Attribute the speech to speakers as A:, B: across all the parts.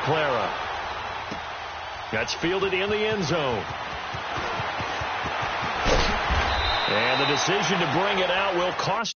A: Clara. That's fielded in the end zone. And the decision to bring it out will cost.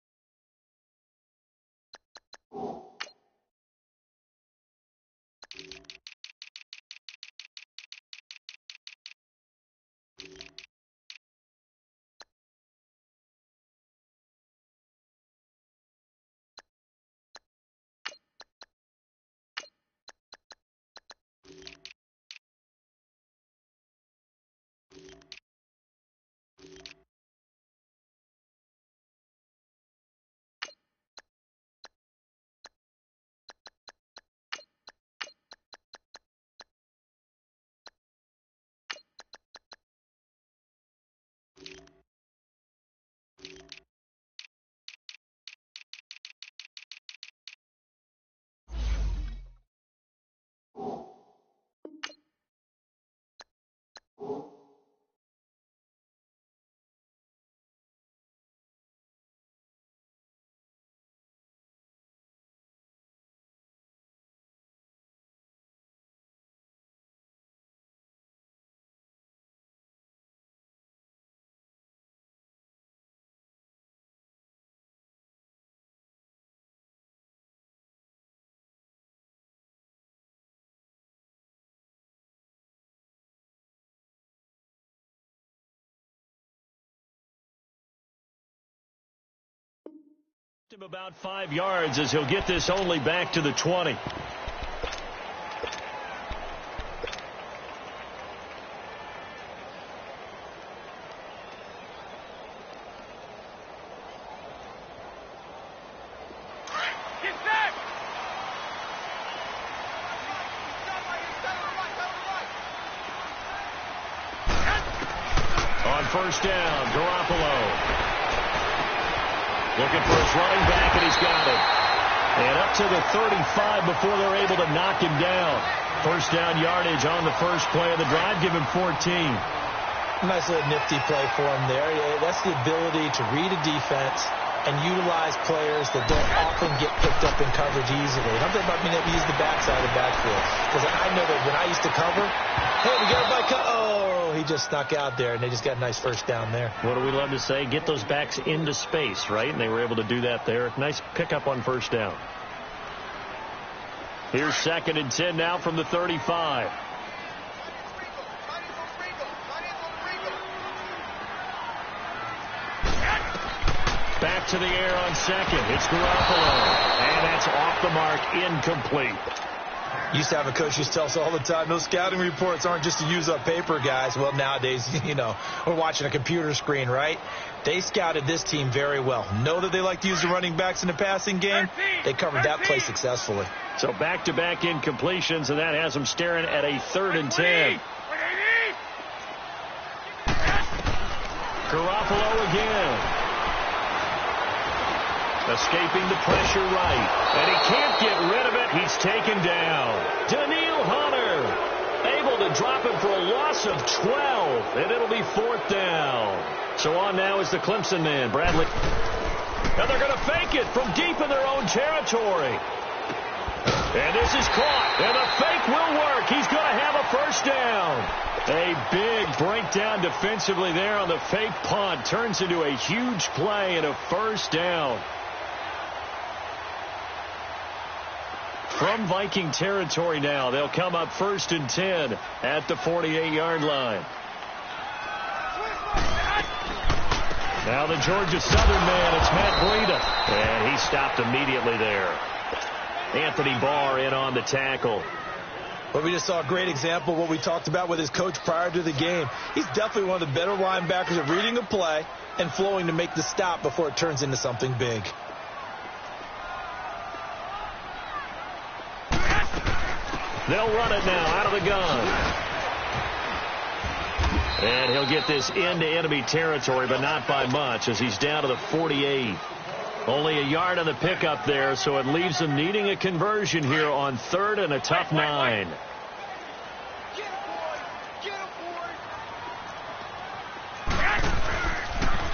A: Him about 5 yards as he'll get this only back to the 20. On first down, Garoppolo. Looking for his running back, and he's got it. And up to the 35 before they're able to knock him down. First down yardage on the first play of the drive. Give him 14.
B: Nice little nifty play for him there. That's the ability to read a defense and utilize players that don't often get picked up in coverage easily. I'm talking about being able to use the backside of the backfield. Because I know that when I used to cover, hey, we got my oh, he just snuck out there, and they just got a nice first down there.
A: What do we love to say? Get those backs into space, right? And they were able to do that there. Nice pickup on first down. Here's 2nd and 10 now from the 35. Back to the air on second. It's Garoppolo. And that's off the mark, incomplete.
B: Used to have a coach who used to tell us all the time, those scouting reports aren't just to use up paper, guys. Well, nowadays, we're watching a computer screen, right? They scouted this team very well. Know that they like to use the running backs in the passing game. They covered that play successfully.
A: So back-to-back incompletions, and that has them staring at a 3rd and 10. Garoppolo again. Escaping the pressure right. And he can't get rid of it. He's taken down. Daniil Hunter able to drop him for a loss of 12. And it'll be 4th down. So on now is the Clemson man, Bradley. And they're going to fake it from deep in their own territory. And this is caught. And the fake will work. He's going to have a first down. A big breakdown defensively there on the fake punt. Turns into a huge play and a first down. From Viking territory now, they'll come up 1st and 10 at the 48-yard line. Now the Georgia Southern man, it's Matt Breida. And he stopped immediately there. Anthony Barr in on the tackle.
B: But we just saw a great example of what we talked about with his coach prior to the game. He's definitely one of the better linebackers at reading a play and flowing to make the stop before it turns into something big.
A: They'll run it now out of the gun. And he'll get this into enemy territory, but not by much, as he's down to the 48. Only a yard on the pickup there, so it leaves them needing a conversion here on 3rd and a tough 9.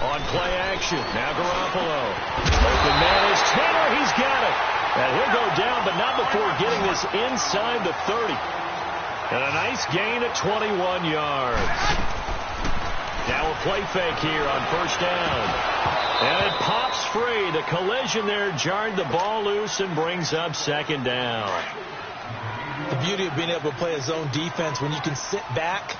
A: On play action, now Garoppolo. Open man is Tanner, he's got it. And he'll go down, but not before getting this inside the 30. And a nice gain at 21 yards. Now a play fake here on first down. And it pops free. The collision there jarred the ball loose and brings up second down.
B: The beauty of being able to play a zone defense when you can sit back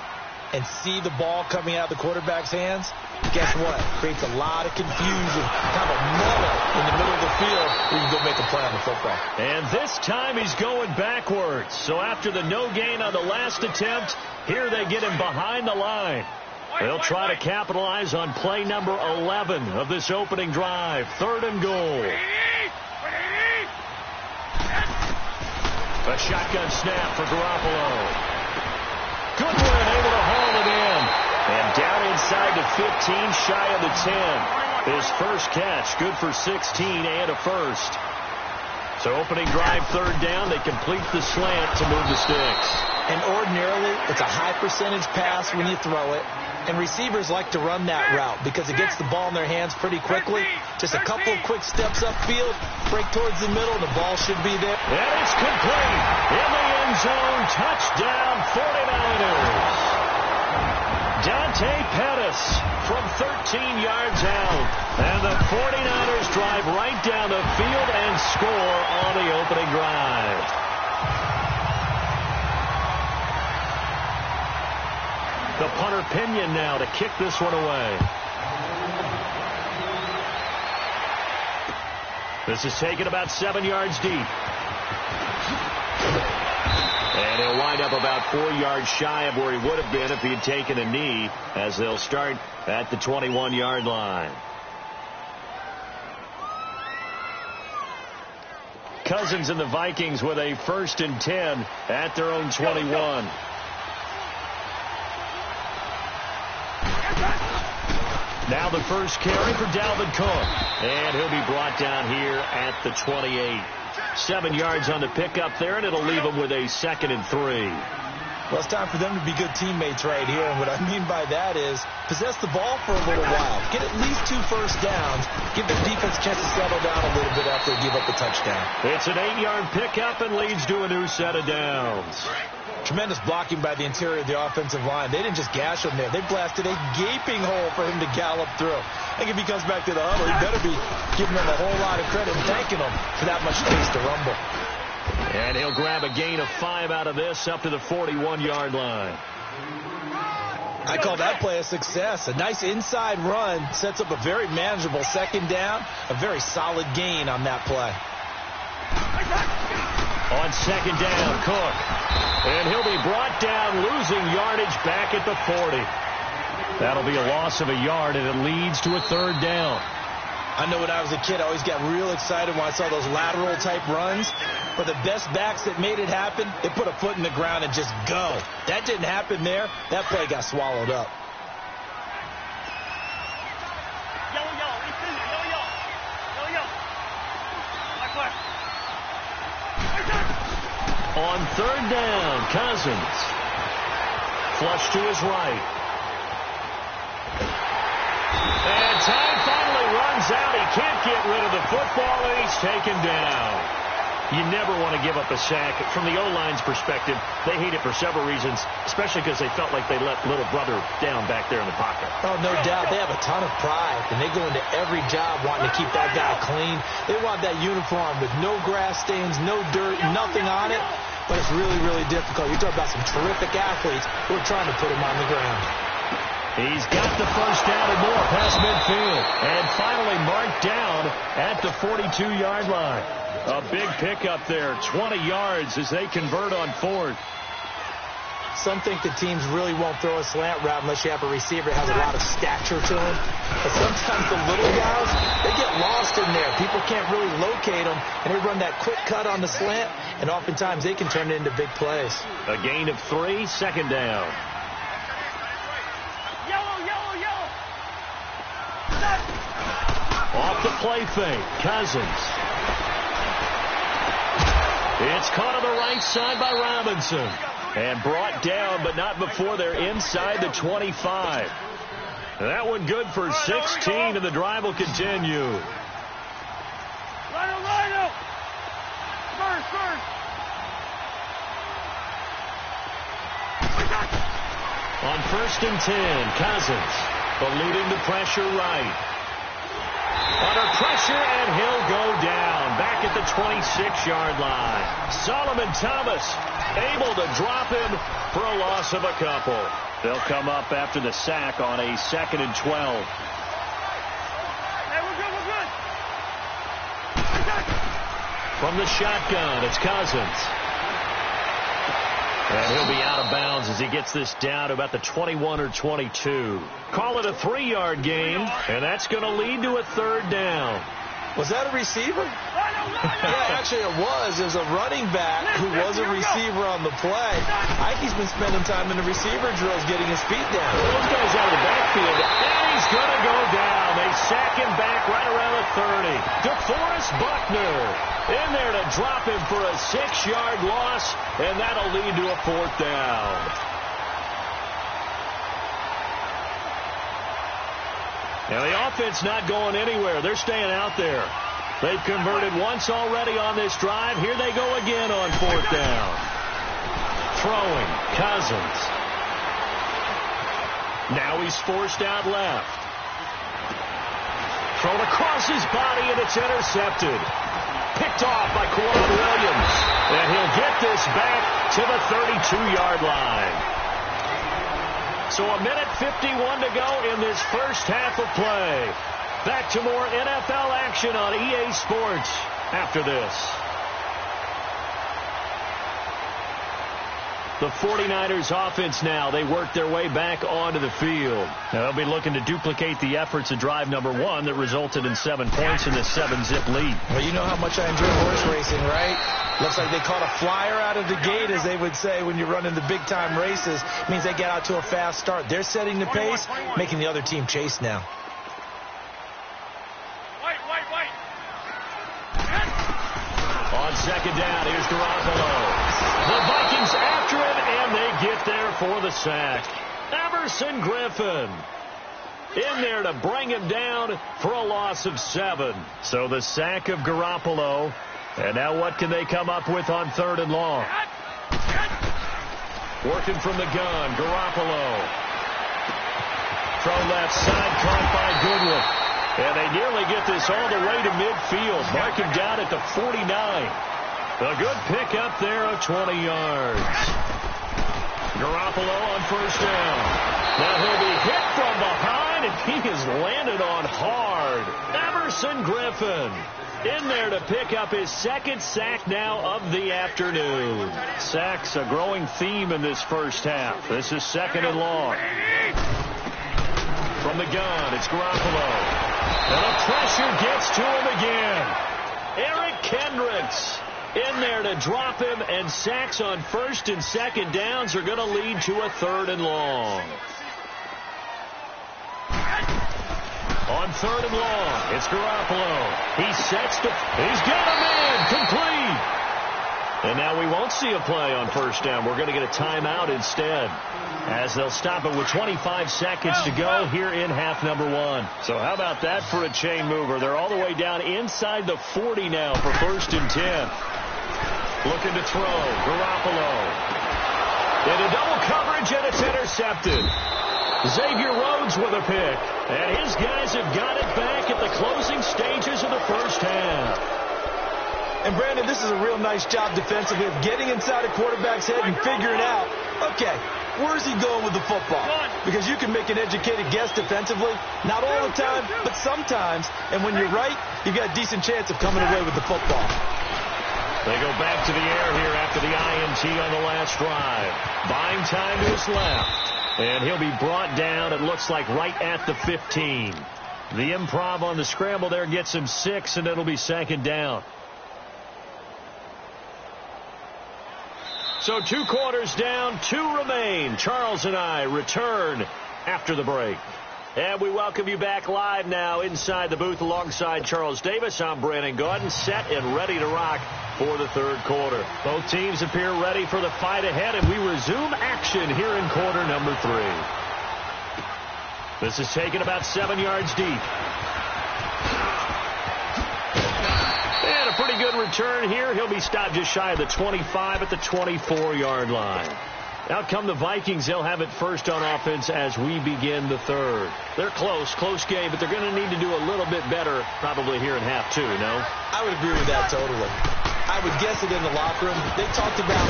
B: and see the ball coming out of the quarterback's hands, guess what? Creates a lot of confusion, kind of a muddle in the middle of the field where you can go make a play on the football.
A: And this time he's going backwards. So after the no gain on the last attempt, here they get him behind the line. They'll try to capitalize on play number 11 of this opening drive. 3rd and goal. A shotgun snap for Garoppolo. Goodwin able to haul it in. And down inside the 15, shy of the 10. His first catch, good for 16 and a first. So opening drive, 3rd down. They complete the slant to move the sticks.
B: And ordinarily, it's a high percentage pass when you throw it. And receivers like to run that route because it gets the ball in their hands pretty quickly. Just a couple of quick steps upfield, break towards the middle, and the ball should be there.
A: And it's complete. In the end zone, touchdown 49ers. Dante Pettis from 13 yards out. And the 49ers drive right down the field and score on the opening drive. The punter Pinion now to kick this one away. This is taken about 7 yards deep. And he'll wind up about 4 yards shy of where he would have been if he had taken a knee, as they'll start at the 21-yard line. Cousins and the Vikings with a 1st and 10 at their own 21. Now the first carry for Dalvin Cook. And he'll be brought down here at the 28. 7 yards on the pickup there, and it'll leave him with a 2nd and 3.
B: Well, it's time for them to be good teammates right here. And what I mean by that is possess the ball for a little while. Get at least 2 first downs. Give the defense a chance to settle down a little bit after they give up the touchdown.
A: It's an 8-yard pickup and leads to a new set of downs.
B: Tremendous blocking by the interior of the offensive line. They didn't just gash him there. They blasted a gaping hole for him to gallop through. I think if he comes back to the huddle, he better be giving them a whole lot of credit and thanking them for that much space to rumble.
A: And he'll grab a gain of 5 out of this up to the 41-yard line.
B: I call that play a success. A nice inside run sets up a very manageable 2nd down. A very solid gain on that play.
A: On 2nd down, Cook. And he'll be brought down, losing yardage back at the 40. That'll be a loss of a yard, and it leads to a 3rd down.
B: I know when I was a kid, I always got real excited when I saw those lateral-type runs. But the best backs that made it happen, they put a foot in the ground and just go. That didn't happen there. That play got swallowed up.
A: On 3rd down, Cousins. Flush to his right. And time finally runs out. He can't get rid of the football, and he's taken down. You never want to give up a sack. From the O-line's perspective, they hate it for several reasons, especially because they felt like they let little brother down back there in the pocket.
B: Oh, no doubt. They have a ton of pride, and they go into every job wanting to keep that guy clean. They want that uniform with no grass stains, no dirt, nothing on it. But it's really, really difficult. You're talking about some terrific athletes who are trying to put him on the ground.
A: He's got the first down and more past midfield. And finally marked down at the 42-yard line. A big pickup there, 20 yards as they convert on 4th.
B: Some think the teams really won't throw a slant route unless you have a receiver that has a lot of stature to him. But sometimes the little guys, they get lost in there. People can't really locate them, and they run that quick cut on the slant, and oftentimes they can turn it into big plays.
A: A gain of 3, 2nd down. Off the play fake, Cousins. It's caught on the right side by Robinson. And brought down, but not before they're inside the 25. That one good for 16, and the drive will continue. On 1st and 10, Cousins eluding the pressure right. Under pressure, and he'll go down back at the 26-yard line. Solomon Thomas able to drop him for a loss of a couple. They'll come up after the sack on a 2nd and 12.
C: Hey, we're good, we're good.
A: From the shotgun, it's Cousins. And he'll be out of bounds as he gets this down to about the 21 or 22. Call it a 3-yard gain, and that's going to lead to a 3rd down.
B: Was that a receiver? Yeah, actually it was. It was a running back who was a receiver on the play. Ike's been spending time in the receiver drills getting his feet down.
A: Those guys out of the backfield, and he's going to go down. They sack him back right around the 30. DeForest Buckner in there to drop him for a 6-yard loss, and that'll lead to a 4th down. Now the offense not going anywhere. They're staying out there. They've converted once already on this drive. Here they go again on 4th down. Throwing, Cousins. Now he's forced out left. Thrown across his body, and it's intercepted. Picked off by Quan Williams. And he'll get this back to the 32-yard line. So a minute 51 to go in this first half of play. Back to more NFL action on EA Sports after this. The 49ers offense now, they work their way back onto the field. Now they'll be looking to duplicate the efforts of drive number 1 that resulted in 7 points in the 7-zip lead.
B: Well, you know how much I enjoy horse racing, right? Looks like they caught a flyer out of the gate, as they would say when you're running the big-time races. It means they get out to a fast start. They're setting the pace, making the other team chase now.
A: On 2nd down, here's Garoppolo. The Vikings after it, and they get there for the sack. Everson Griffin in there to bring him down for a loss of 7. So the sack of Garoppolo. And now what can they come up with on 3rd and long? Working from the gun, Garoppolo. Throw left side, caught by Goodwin. And they nearly get this all the way to midfield. Mark him down at the 49. A good pickup there of 20 yards. Garoppolo on 1st down. Now he'll be hit from behind, and he has landed on hard. Everson Griffin in there to pick up his 2nd sack now of the afternoon. Sacks a growing theme in this first half. This is 2nd and long. From the gun, it's Garoppolo. And the pressure gets to him again. Eric Kendricks in there to drop him, and sacks on 1st and 2nd downs are going to lead to a 3rd and long. On 3rd and long, it's Garoppolo. He sets to, he's got a man, complete. And now we won't see a play on 1st down. We're going to get a timeout instead, as they'll stop it with 25 seconds to go here in half number 1. So how about that for a chain mover? They're all the way down inside the 40 now for 1st and 10. Looking to throw, Garoppolo. Into double coverage, and it's intercepted. Xavier Rhodes with a pick. And his guys have got it back at the closing stages of the first half.
B: And, Brandon, this is a real nice job defensively of getting inside a quarterback's head and figuring out, okay, where's he going with the football? Because you can make an educated guess defensively. Not all the time, but sometimes. And when you're right, you've got a decent chance of coming away with the football.
A: They go back to the air here after the INT on the last drive. Buying time to his left. And he'll be brought down, it looks like, right at the 15. The improv on the scramble there gets him 6, and it'll be 2nd down. So 2 quarters down, 2 remain. Charles and I return after the break. And we welcome you back live now inside the booth alongside Charles Davis. I'm Brandon Gaudin, set and ready to rock for the 3rd quarter. Both teams appear ready for the fight ahead, and we resume action here in quarter number 3. This is taken about 7 yards deep. And a pretty good return here. He'll be stopped just shy of the 25 at the 24-yard line. Out come the Vikings. They'll have it first on offense as we begin the third. They're close game, but they're going to need to do a little bit better probably here in half two, no?
B: I would agree with that totally. I would guess it in the locker room. They talked about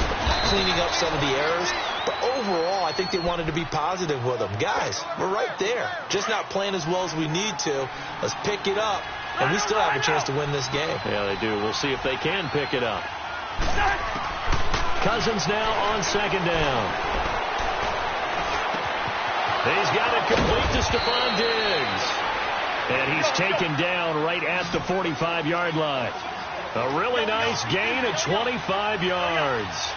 B: cleaning up some of the errors, but overall, I think they wanted to be positive with them. Guys, we're right there. Just not playing as well as we need to. Let's pick it up, and we still have a chance to win this game.
A: Yeah, they do. We'll see if they can pick it up. Cousins now on second down. He's got it complete to Stephon Diggs. And he's taken down right at the 45-yard line. A really nice gain of 25 yards.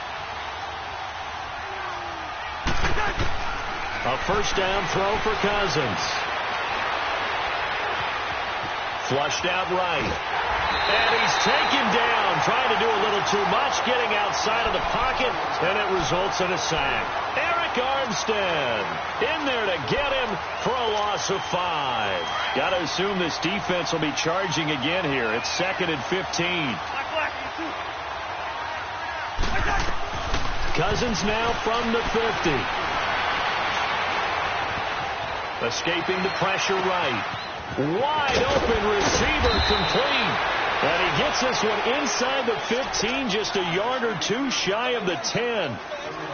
A: A first down throw for Cousins. Flushed out right. And he's taken down, trying to do a little too much, getting outside of the pocket, and it results in a sack. Eric Armstead in there to get him for a loss of 5. Got to assume this defense will be charging again here. It's 2nd and 15. Cousins now from the 50. Escaping the pressure right. Wide open receiver complete. And he gets this one inside the 15, just a yard or two shy of the 10.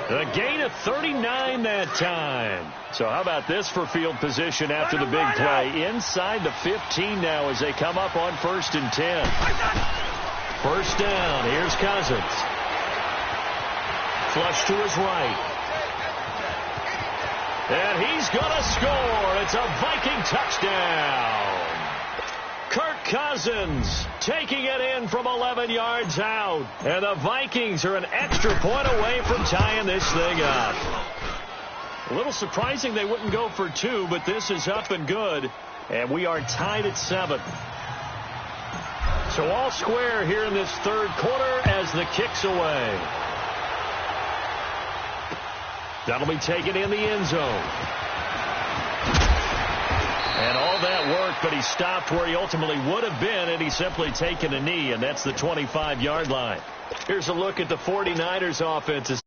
A: A gain of 39 that time. So how about this for field position after the big play? Inside the 15 now as they come up on 1st and 10. First down. Here's Cousins. Flush to his right. And he's going to score. It's a Viking touchdown. Kirk Cousins taking it in from 11 yards out. And the Vikings are an extra point away from tying this thing up. A little surprising they wouldn't go for 2, but this is up and good. And we are tied at 7. So all square here in this third quarter as the kick's away. That'll be taken in the end zone. And all that work, but he stopped where he ultimately would have been, and he's simply taken a knee, and that's the 25-yard line. Here's a look at the 49ers offense.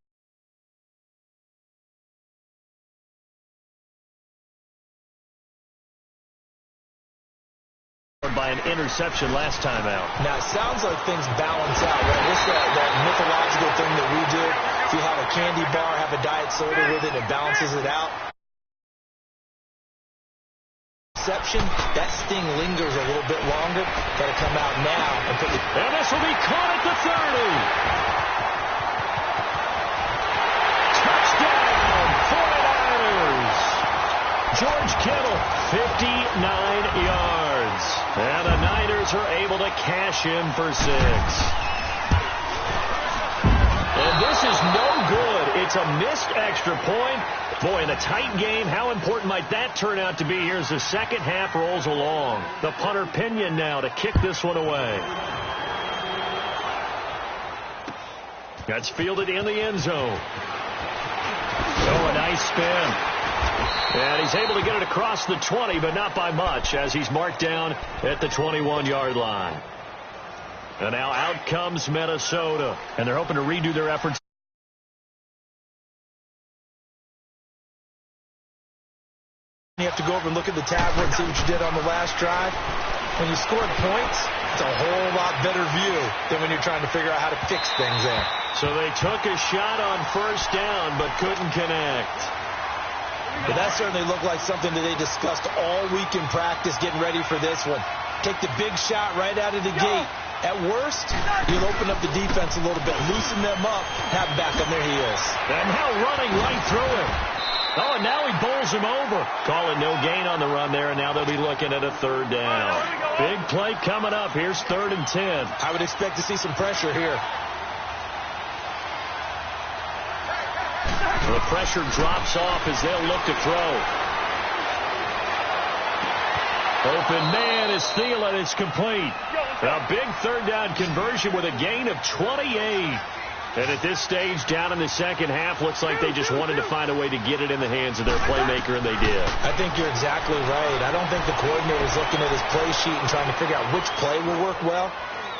A: By an interception last time out.
B: Now, it sounds like things balance out, right? What's that mythological thing that we do? If you have a candy bar, have a diet soda with it, it balances it out. That sting lingers a little bit longer. Got to come out now and put the...
A: And this will be caught at the 30. Touchdown, 49ers. George Kittle, 59 yards. And the Niners are able to cash in for 6. And this is no good. It's a missed extra point. Boy, in a tight game, how important might that turn out to be here as the second half rolls along. The punter Pinion now to kick this one away. That's fielded in the end zone. Oh, a nice spin. And he's able to get it across the 20, but not by much, as he's marked down at the 21-yard line. And now out comes Minnesota, and they're hoping to redo their efforts.
B: You have to go over and look at the tablet and see what you did on the last drive. When you scored points, it's a whole lot better view than when you're trying to figure out how to fix things there.
A: So they took a shot on first down, but couldn't connect.
B: But that certainly looked like something that they discussed all week in practice getting ready for this one. Take the big shot right out of the gate. At worst, you'll open up the defense a little bit, loosen them up, have them back on their heels.
A: And now running right through him. Oh, and now he bowls him over. Call it no gain on the run there, and now they'll be looking at a third down. Big play coming up. Here's 3rd and 10.
B: I would expect to see some pressure here.
A: The pressure drops off as they'll look to throw. Open man is Thielen. It's complete. A big third down conversion with a gain of 28. And at this stage, down in the second half, looks like they just wanted to find a way to get it in the hands of their playmaker, and they did.
B: I think you're exactly right. I don't think the coordinator's looking at his play sheet and trying to figure out which play will work well.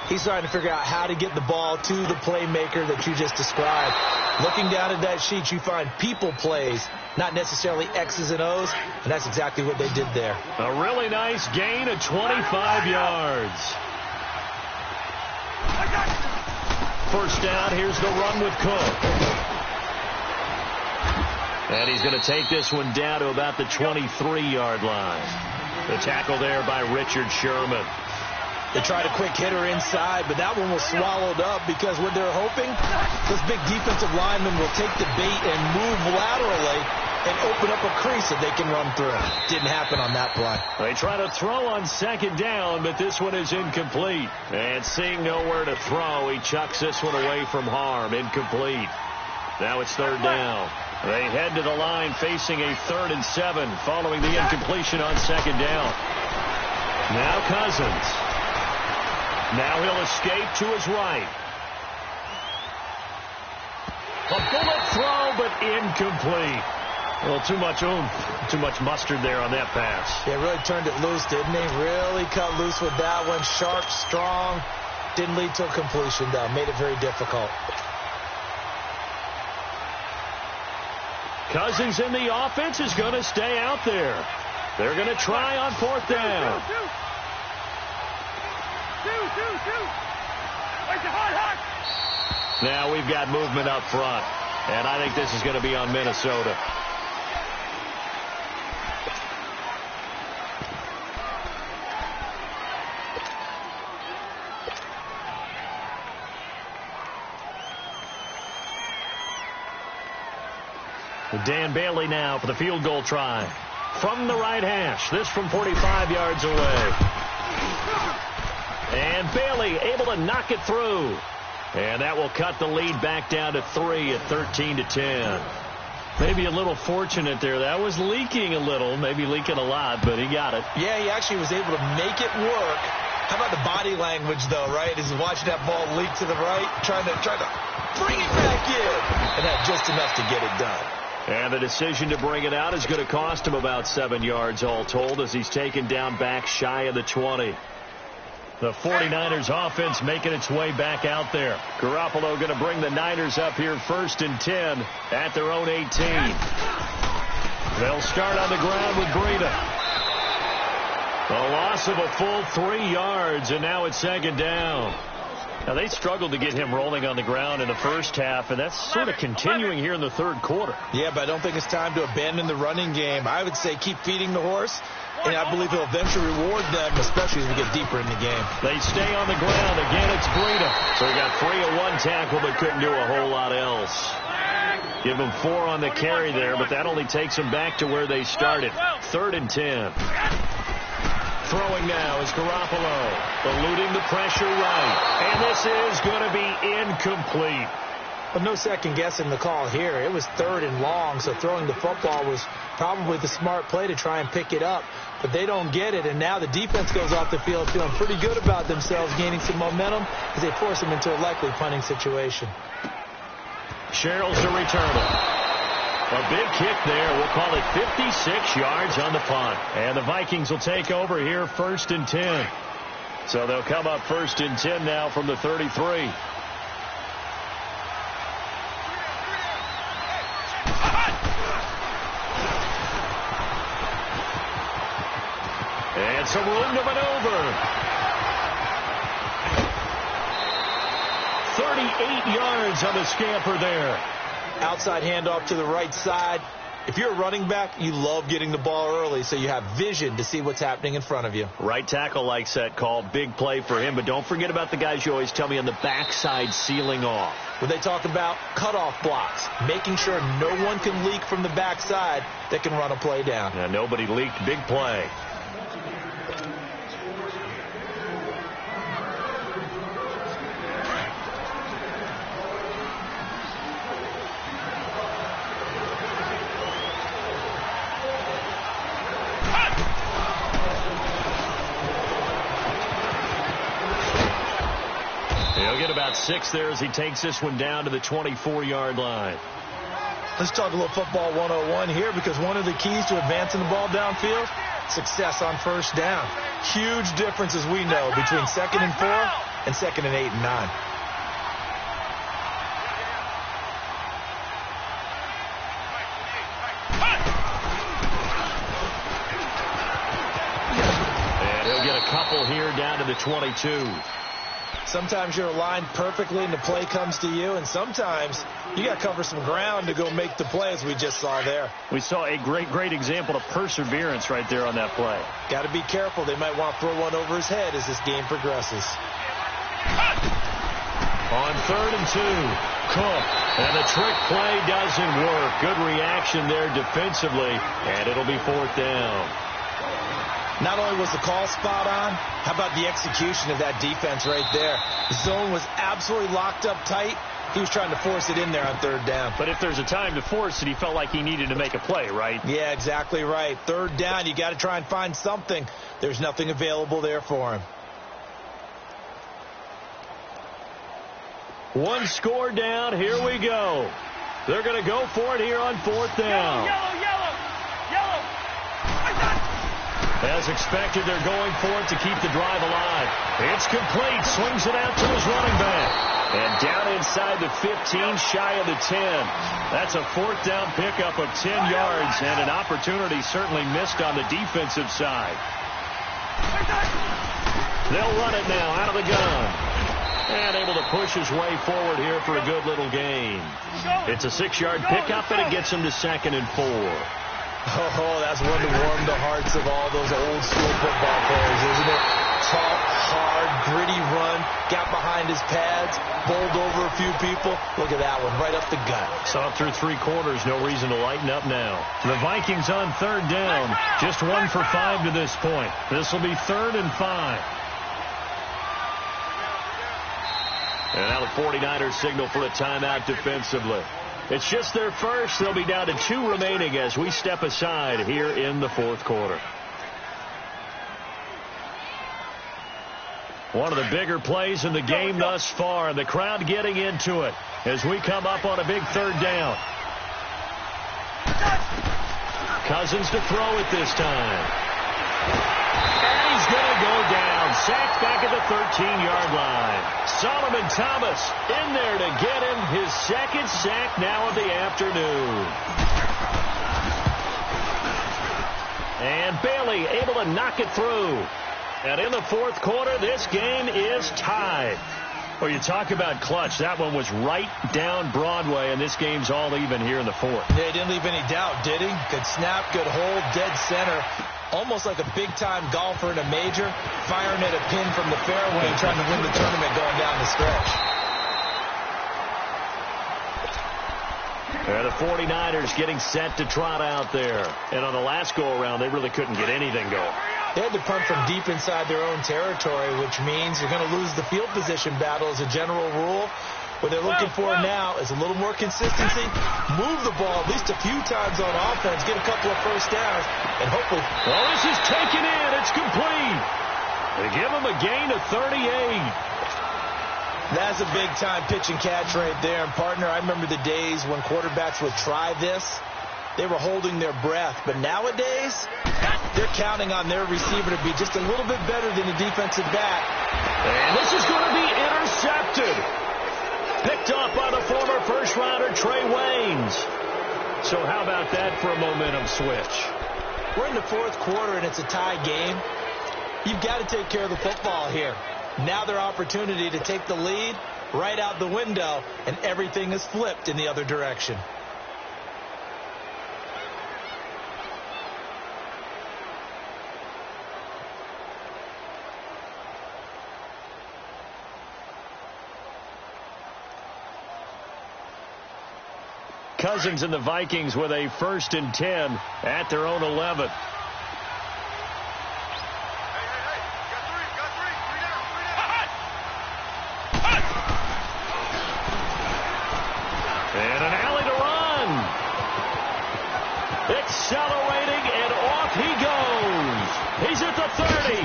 B: He's trying to figure out how to get the ball to the playmaker that you just described. Looking down at that sheet, you find people plays, not necessarily X's and O's, and that's exactly what they did there.
A: A really nice gain of 25 yards. First down, here's the run with Cook. And he's going to take this one down to about the 23-yard line. The tackle there by Richard Sherman.
B: They tried a quick hitter inside, but that one was swallowed up because what they're hoping, those big defensive linemen will take the bait and move laterally and open up a crease that they can run through. Didn't happen on that play.
A: They try to throw on second down, but this one is incomplete. And seeing nowhere to throw, he chucks this one away from harm. Incomplete. Now it's third down. They head to the line facing a 3rd and 7 following the incompletion on second down. Now Cousins. Now he'll escape to his right. A bullet throw, but incomplete. A little too much oomph, too much mustard there on that pass.
B: Yeah, really turned it loose, didn't he? Really cut loose with that one. Sharp, strong. Didn't lead to a completion, though. Made it very difficult.
A: Cousins in the offense is going to stay out there. They're going to try on fourth down. Now we've got movement up front, and I think this is going to be on Minnesota. Dan Bailey now for the field goal try. From the right hash. This from 45 yards away. And Bailey able to knock it through. And that will cut the lead back down to 3 at 13-10. Maybe a little fortunate there. That was leaking a little, maybe leaking a lot, but he got it.
B: Yeah, he actually was able to make it work. How about the body language, though, right? As he's watching that ball leak to the right, trying to bring it back in. And had just enough to get it done.
A: And the decision to bring it out is going to cost him about 7 yards all told as he's taken down back shy of the 20. The 49ers offense making its way back out there. Garoppolo going to bring the Niners up here 1st and 10 at their own 18. They'll start on the ground with Breida. A loss of a full 3 yards, and now it's second down. Now, they struggled to get him rolling on the ground in the first half, and that's sort of continuing here in the third quarter.
B: Yeah, but I don't think it's time to abandon the running game. I would say keep feeding the horse, and I believe he'll eventually reward them, especially as we get deeper in the game.
A: They stay on the ground. Again, it's Breida. So he got 3 of 1 tackle, but couldn't do a whole lot else. Give him 4 on the carry there, but that only takes them back to where they started. 3rd and 10. Throwing now is Garoppolo, eluding the pressure right. And this is going to be incomplete.
B: But no second guessing the call here. It was 3rd and long, so throwing the football was probably the smart play to try and pick it up. But they don't get it, and now the defense goes off the field feeling pretty good about themselves, gaining some momentum as they force them into a likely punting situation.
A: Sherrill's to return it. A big kick there. We'll call it 56 yards on the punt. And the Vikings will take over here 1st and 10. So they'll come up 1st and 10 now from the 33. And some room to maneuver. 38 yards on the scamper there.
B: Outside handoff to the right side. If you're a running back, you love getting the ball early so you have vision to see what's happening in front of you.
A: Right tackle likes that call. Big play for him. But don't forget about the guys you always tell me on the backside sealing off.
B: When they talk about cutoff blocks, making sure no one can leak from the backside that can run a play down.
A: Yeah, nobody leaked. Big play. He'll get about 6 there as he takes this one down to the 24-yard line.
B: Let's talk a little football 101 here, because one of the keys to advancing the ball downfield, success on first down. Huge difference, as we know, between 2nd and 4 and 2nd and 8 and 9.
A: And he'll get a couple here down to the 22.
B: Sometimes you're aligned perfectly and the play comes to you, and sometimes you got to cover some ground to go make the play, as we just saw there.
D: We saw a great example of perseverance right there on that play.
B: Got to be careful. They might want to throw one over his head as this game progresses.
A: On 3rd and 2, Cook. And the trick play doesn't work. Good reaction there defensively, and it'll be 4th down.
B: Not only was the call spot on, how about the execution of that defense right there? The zone was absolutely locked up tight. He was trying to force it in there on 3rd down.
D: But if there's a time to force it, he felt like he needed to make a play, right?
B: Yeah, exactly right. 3rd down, you got to try and find something. There's nothing available there for him.
A: One score down. Here we go. They're going to go for it here on 4th down.
C: Yellow.
A: As expected, they're going for it to keep the drive alive. It's complete. Swings it out to his running back. And down inside the 15, shy of the 10. That's a 4th down pickup of 10 yards, and an opportunity certainly missed on the defensive side. They'll run it now out of the gun. And able to push his way forward here for a good little gain. It's a 6-yard pickup, and it gets him to 2nd and 4.
B: Oh, that's one to warm the hearts of all those old-school football players, isn't it? Tough, hard, gritty run, got behind his pads, bowled over a few people. Look at that one, right up the gut.
A: Saw it through 3 quarters, no reason to lighten up now. The Vikings on 3rd down, just 1 for 5 to this point. This will be 3rd and 5. And now the 49ers signal for a timeout defensively. It's just their first. They'll be down to 2 remaining as we step aside here in the 4th quarter. One of the bigger plays in the game thus far, and the crowd getting into it as we come up on a big 3rd down. Cousins to throw it this time. And he's going to go down. Sacked back at the 13-yard line. Solomon Thomas in there to get him his 2nd sack now of the afternoon. And Bailey able to knock it through. And in the 4th quarter, this game is tied. Well, you talk about clutch. That one was right down Broadway, and this game's all even here in the 4th.
B: Yeah, he didn't leave any doubt, did he? Good snap, good hold, dead center. Almost like a big-time golfer in a major, firing at a pin from the fairway and trying to win the tournament going down the stretch.
A: And the 49ers getting set to trot out there. And on the last go-around, they really couldn't get anything going.
B: They had to punt from deep inside their own territory, which means you're going to lose the field position battle as a general rule. What they're looking for now is a little more consistency, move the ball at least a few times on offense, get a couple of first downs, and hopefully...
A: Oh, this is taken in. It's complete. They give him a gain of 38.
B: That's a big-time pitch and catch right there. And, partner, I remember the days when quarterbacks would try this. They were holding their breath. But nowadays, they're counting on their receiver to be just a little bit better than the defensive back.
A: And this is going to be intercepted. Picked off by the former first-rounder Trey Waynes. So how about that for a momentum switch?
B: We're in the 4th quarter, and it's a tie game. You've got to take care of the football here. Now their opportunity to take the lead right out the window, and everything is flipped in the other direction.
A: Cousins and the Vikings with a 1st and 10 at their own 11. And an alley to run. Accelerating, and off he goes. He's at the 30.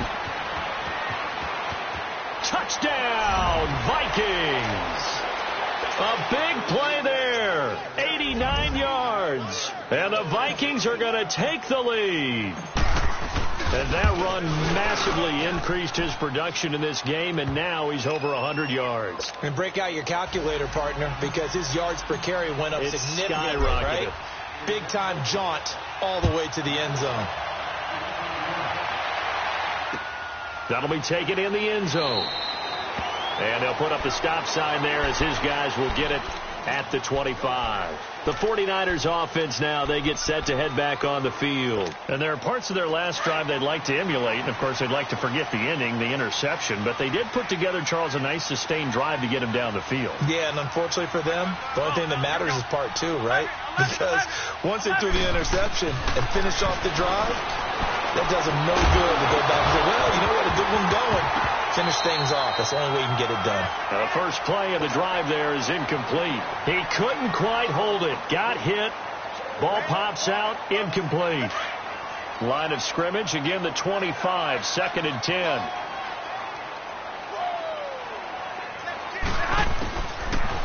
A: Touchdown, Vikings. A big play there. 89 yards. And the Vikings are going to take the lead. And that run massively increased his production in this game, and now he's over 100 yards.
B: And break out your calculator, partner, because his yards per carry went up significantly, right? Big-time jaunt all the way to the end zone.
A: That'll be taken in the end zone. And they'll put up the stop sign there as his guys will get it at the 25. The 49ers offense now, they get set to head back on the field.
D: And there are parts of their last drive they'd like to emulate. And, of course, they'd like to forget the ending, the interception. But they did put together, Charles, a nice sustained drive to get him down the field.
B: Yeah, and unfortunately for them, the only thing that matters is part two, right? Because once they threw the interception and finished off the drive, that does them no good to go back and say, well, you know what, a good one going. Finish things off. That's the only way you can get it done.
A: The first play of the drive there is incomplete. He couldn't quite hold it. Got hit. Ball pops out. Incomplete. Line of scrimmage. Again, the 25. 2nd and 10.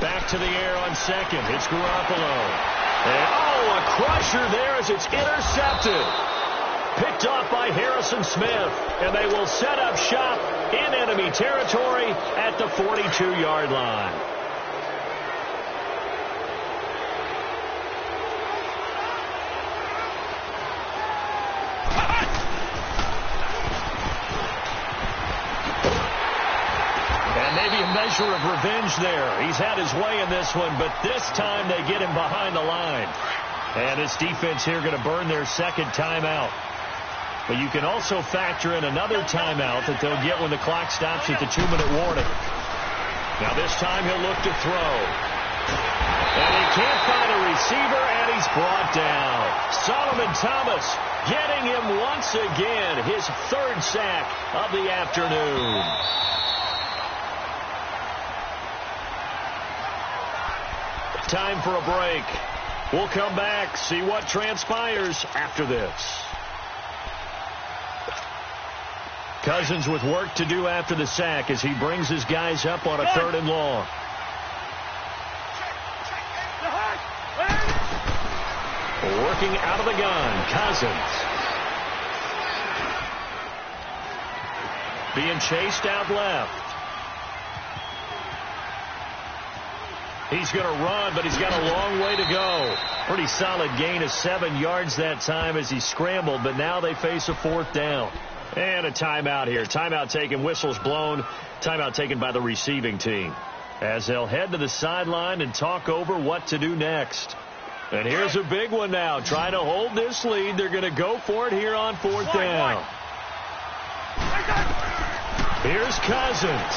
A: Back to the air on second. It's Garoppolo. And, a crusher there as it's intercepted. Picked off by Harrison Smith. And they will set up shop in enemy territory at the 42-yard line. And maybe a measure of revenge there. He's had his way in this one, but this time they get him behind the line. And this defense here going to burn their second timeout. But you can also factor in another timeout that they'll get when the clock stops at the 2-minute warning. Now this time he'll look to throw. And he can't find a receiver, and he's brought down. Solomon Thomas getting him once again, his 3rd sack of the afternoon. Time for a break. We'll come back, see what transpires after this. Cousins with work to do after the sack as he brings his guys up on a 3rd and long. Working out of the gun, Cousins. Being chased out left. He's going to run, but he's got a long way to go. Pretty solid gain of 7 yards that time as he scrambled, but now they face a 4th down. And a timeout here. Timeout taken, whistles blown. Timeout taken by the receiving team. As they'll head to the sideline and talk over what to do next. And here's a big one now. Trying to hold this lead. They're going to go for it here on 4th down. Here's Cousins.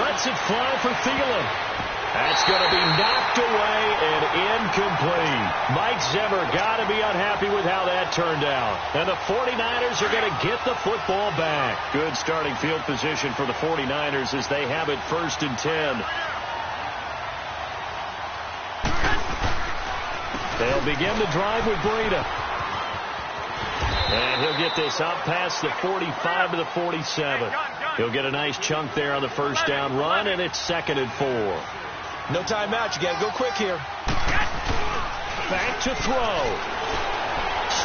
A: Lets it fly for Thielen. That's going to be knocked away and incomplete. Mike Zimmer got to be unhappy with how that turned out. And the 49ers are going to get the football back. Good starting field position for the 49ers as they have it 1st and 10. They'll begin the drive with Breida. And he'll get this up past the 45 to the 47. He'll get a nice chunk there on the 1st down run, and it's 2nd and 4.
B: No timeout. You got to go quick here.
A: Back to throw.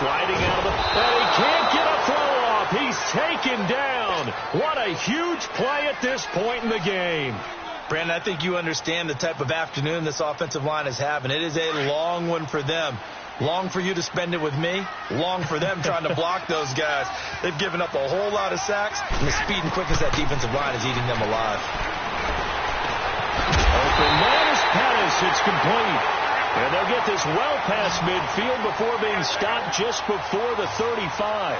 A: Sliding out of the... And he can't get a throw off. He's taken down. What a huge play at this point in the game.
B: Brandon, I think you understand the type of afternoon this offensive line is having. It is a long one for them. Long for you to spend it with me. Long for them trying to block those guys. They've given up a whole lot of sacks, and the speed and quickness of that defensive line is eating them alive.
A: Open man is Pettis. It's complete. And they'll get this well past midfield before being stopped just before the 35.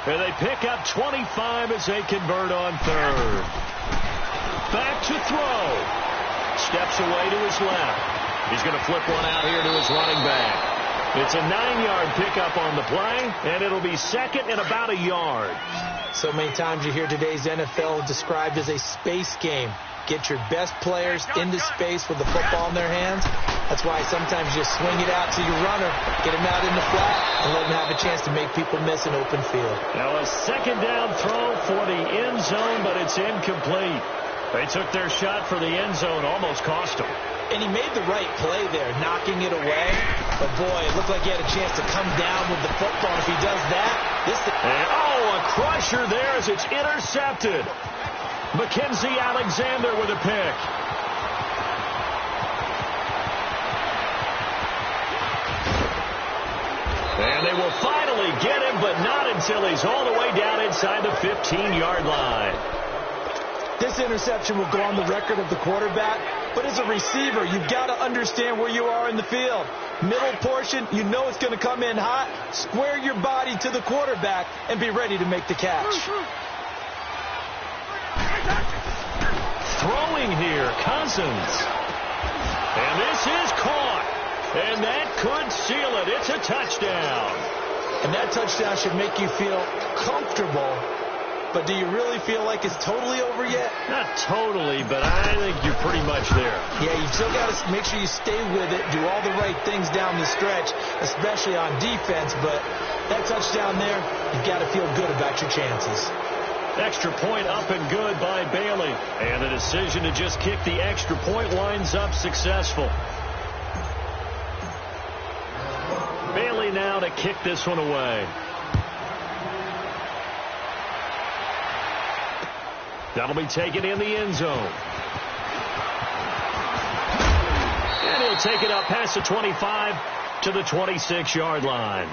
A: And they pick up 25 as they convert on 3rd. Back to throw. Steps away to his left. He's going to flip one out here to his running back. It's a 9-yard pickup on the play, and it'll be 2nd and about a yard.
B: So many times you hear today's NFL described as a space game. Get your best players into space with the football in their hands. That's why sometimes you swing it out to your runner, get him out in the flat, and let him have a chance to make people miss an open field.
A: Now a 2nd down throw for the end zone, but it's incomplete. They took their shot for the end zone, almost cost them.
B: And he made the right play there, knocking it away. But, boy, it looked like he had a chance to come down with the football. If he does that,
A: a crusher there as it's intercepted. Mackenzie Alexander with a pick. And they will finally get him, but not until he's all the way down inside the 15-yard line.
B: This interception will go on the record of the quarterback, but as a receiver, you've got to understand where you are in the field. Middle portion, you know it's going to come in hot. Square your body to the quarterback and be ready to make the catch.
A: Throwing here, Cousins. And this is caught. And that could seal it. It's a touchdown.
B: And that touchdown should make you feel comfortable. But do you really feel like it's totally over yet?
A: Not totally, but I think you're pretty much there.
B: Yeah, you still got to make sure you stay with it, do all the right things down the stretch, especially on defense. But that touchdown there, you've got to feel good about your chances.
A: Extra point up and good by Bailey. And the decision to just kick the extra point winds up successful. Bailey now to kick this one away. That'll be taken in the end zone. And he'll take it up past the 25 to the 26-yard line.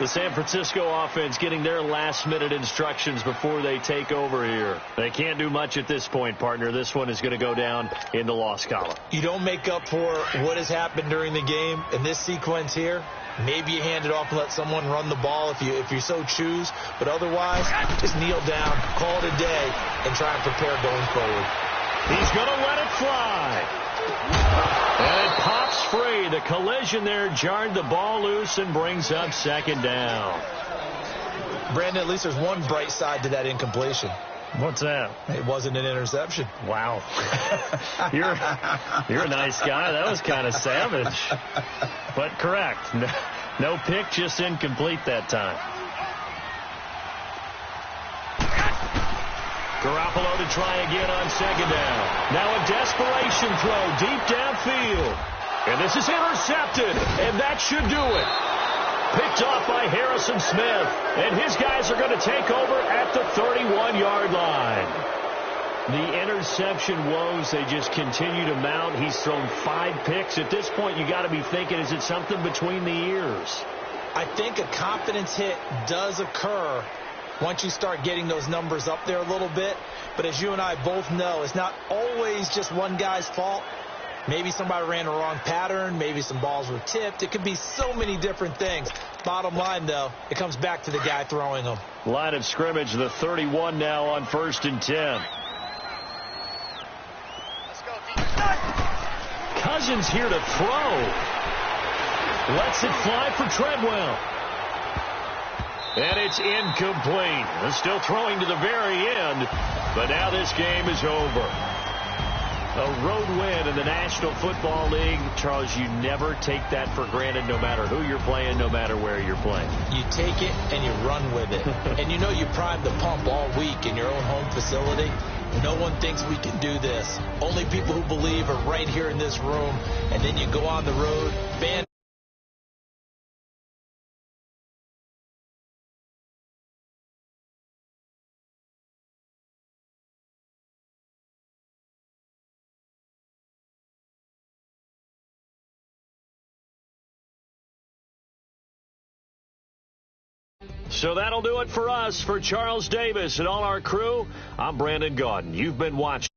A: The San Francisco offense getting their last-minute instructions before they take over here. They can't do much at this point, partner. This one is going to go down in the loss column.
B: You don't make up for what has happened during the game in this sequence here. Maybe you hand it off and let someone run the ball if you so choose. But otherwise, just kneel down, call it a day, and try and prepare going forward.
A: He's going to let it fly. And it pops free. The collision there jarred the ball loose and brings up second down.
B: Brandon, at least there's one bright side to that incompletion.
A: What's that?
B: It wasn't an interception.
A: Wow. You're a nice guy. That was kind of savage. But correct. No pick, just incomplete that time. Garoppolo to try again on second down. Now a desperation throw deep downfield. And this is intercepted. And that should do it. Picked off by Harrison Smith. And his guys are going to take over at the 31-yard line. The interception woes, they just continue to mount. He's thrown 5 picks. At this point, you got to be thinking, is it something between the ears?
B: I think a confidence hit does occur once you start getting those numbers up there a little bit. But as you and I both know, it's not always just one guy's fault. Maybe somebody ran a wrong pattern. Maybe some balls were tipped. It could be so many different things. Bottom line, though, it comes back to the guy throwing them.
A: Line of scrimmage, the 31 now on 1st and 10. Cousins here to throw. Lets it fly for Treadwell. And it's incomplete. They're still throwing to the very end. But now this game is over. A road win in the National Football League. Charles, you never take that for granted, no matter who you're playing, no matter where you're playing.
B: You take it and you run with it. And you know you primed the pump all week in your own home facility. No one thinks we can do this. Only people who believe are right here in this room. And then you go on the road, band.
A: So that'll do it for us. For Charles Davis and all our crew, I'm Brandon Gaudin. You've been watching.